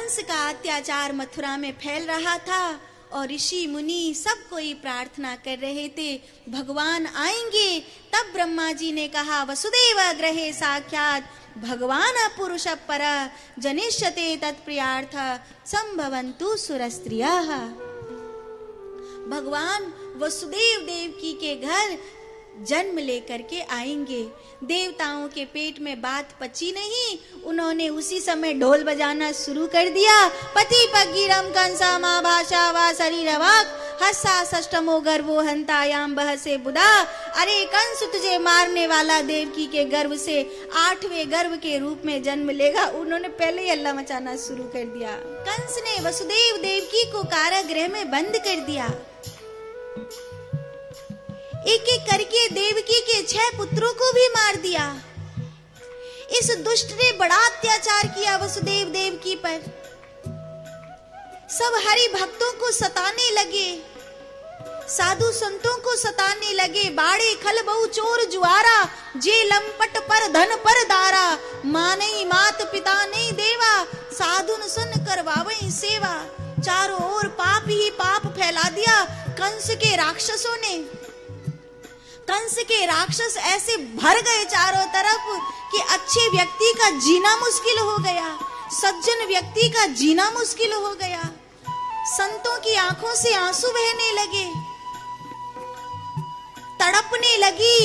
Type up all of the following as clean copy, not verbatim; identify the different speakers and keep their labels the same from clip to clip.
Speaker 1: कंस का अत्याचार मथुरा में फैल रहा था और ऋषि मुनि सब कोई प्रार्थना कर रहे थे भगवान आएंगे। तब ब्रह्मा जी ने कहा वसुदेव गृहे साक्षात् भगवान पुरुष पर जनिष्यते तत्प्रियार्थ संभवन्तु सुरस्त्रियः। भगवान वसुदेव देवकी के घर जन्म लेकर के आएंगे। देवताओं के पेट में बात पची नहीं, उन्होंने उसी समय ढोल बजाना शुरू कर दिया। पति पगीरम कंसा माँ भाषा वा शरीर वाक हस्सा षष्टमो गर्भो हंतायाम बहसे बुधा। अरे कंस तुझे मारने वाला देवकी के गर्भ से 8वें गर्भ के रूप में जन्म लेगा। उन्होंने पहले ही हल्ला मचाना शुरू कर दिया। कंस ने वसुदेव देवकी को कारागृह में बंद कर दिया। एक एक करके देवकी के 6 पुत्रों को भी मार दिया। इस दुष्ट ने बड़ा अत्याचार किया वसुदेव देवकी पर। सब हरि भक्तों को सताने लगे, साधु संतों को सताने लगे। बाड़े खल बहु चोर जुआरा, जे लंपट पर धन पर दारा। मानई मात पिता नहीं देवा, साधुन सुन करवावई सेवा। चारों ओर पाप ही पाप फैला दिया कंस के राक्षसों ने। कंस के राक्षस ऐसे भर गए चारों तरफ कि अच्छे व्यक्ति का जीना मुश्किल हो गया, सज्जन व्यक्ति का जीना मुश्किल हो गया। संतों की आंखों से आंसू बहने लगे, तड़पने लगी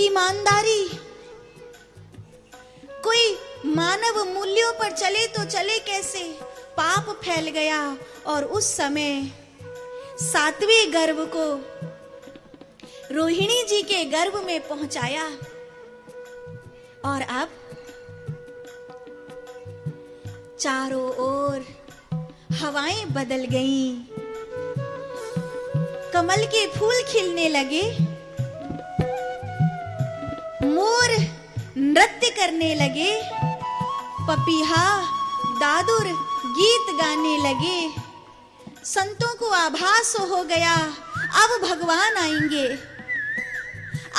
Speaker 1: ईमानदारी। कोई मानव मूल्यों पर चले तो चले कैसे, पाप फैल गया। और उस समय 7वें गर्भ को रोहिणी जी के गर्भ में पहुंचाया। और अब चारों ओर हवाएं बदल गईं, कमल के फूल खिलने लगे, मोर नृत्य करने लगे, पपीहा दादुर गीत गाने लगे। संतों को आभास हो गया अब भगवान आएंगे,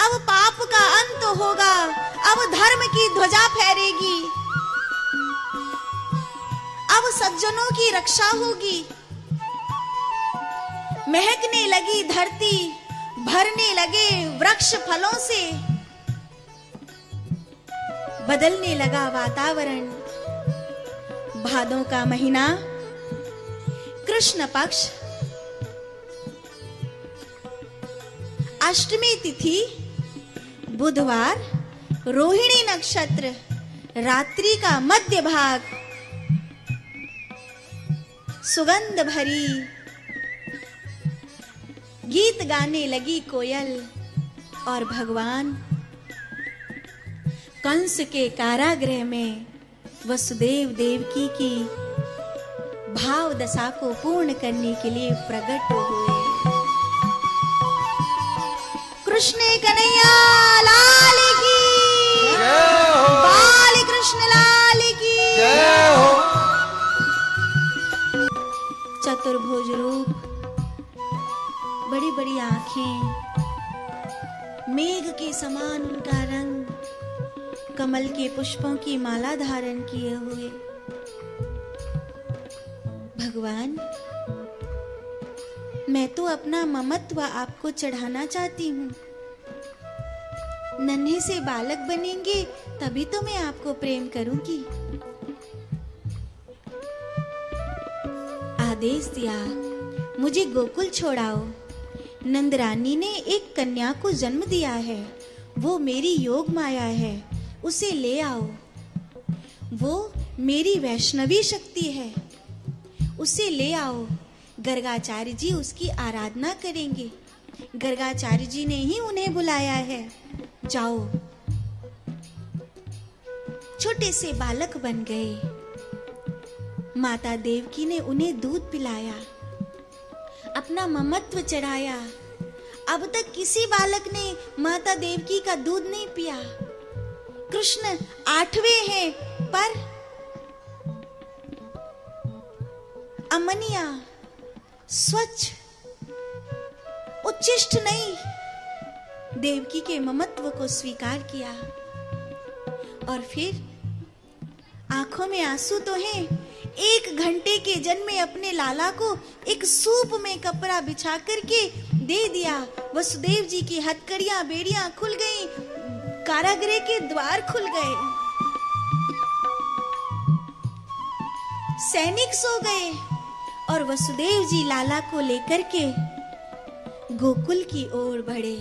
Speaker 1: अब पाप का अंत होगा, अब धर्म की ध्वजा फहरेगी, अब सज्जनों की रक्षा होगी। महकने लगी धरती, भरने लगे वृक्ष फलों से, बदलने लगा वातावरण। भादों का महीना, कृष्ण पक्ष, अष्टमी तिथि, बुधवार, रोहिणी नक्षत्र, रात्रि का मध्य भाग, सुगंध भरी गीत गाने लगी कोयल। और भगवान कंस के कारागृह में वसुदेव देवकी की भाव दशा को पूर्ण करने के लिए प्रकट हुए। कृष्ण कन्हैया लाल की जय हो, बाल कृष्ण लाल की जय हो। चतुर्भुज रूप, बड़ी बड़ी आंखें, मेघ के समान उनका रंग, कमल के पुष्पों की माला धारण किए हुए भगवान, मैं तो अपना ममत्व आपको चढ़ाना चाहती हूँ। नन्हे से बालक बनेंगे तभी तो मैं आपको प्रेम करूंगी। आदेश दिया मुझे गोकुल छोड़ाओ। नंदरानी ने एक कन्या को जन्म दिया है, वो मेरी योग माया है, उसे ले आओ। वो मेरी वैष्णवी शक्ति है, उसे ले आओ। गर्गाचार्य जी उसकी आराधना करेंगे। गर्गाचार्य जी ने ही उन्हें बुलाया है, जाओ। छोटे से बालक बन गए। माता देवकी ने उन्हें दूध पिलाया, अपना ममत्व चढ़ाया। अब तक किसी बालक ने माता देवकी का दूध नहीं पिया। कृष्ण 8वें हैं, पर अमनिया, स्वच्छ, उच्चिष्ट नहीं, देवकी के ममत्व को स्वीकार किया। और फिर आंखों में आंसू तो हैं। 1 घंटे के जन्मे अपने लाला को एक सूप में कपड़ा बिछा करके दे दिया। वसुदेव जी की हथकड़ियां बेड़ियां खुल गईं, कारागृह के द्वार खुल गए, सैनिक सो गए और वसुदेव जी लाला को लेकर के गोकुल की ओर बढ़े।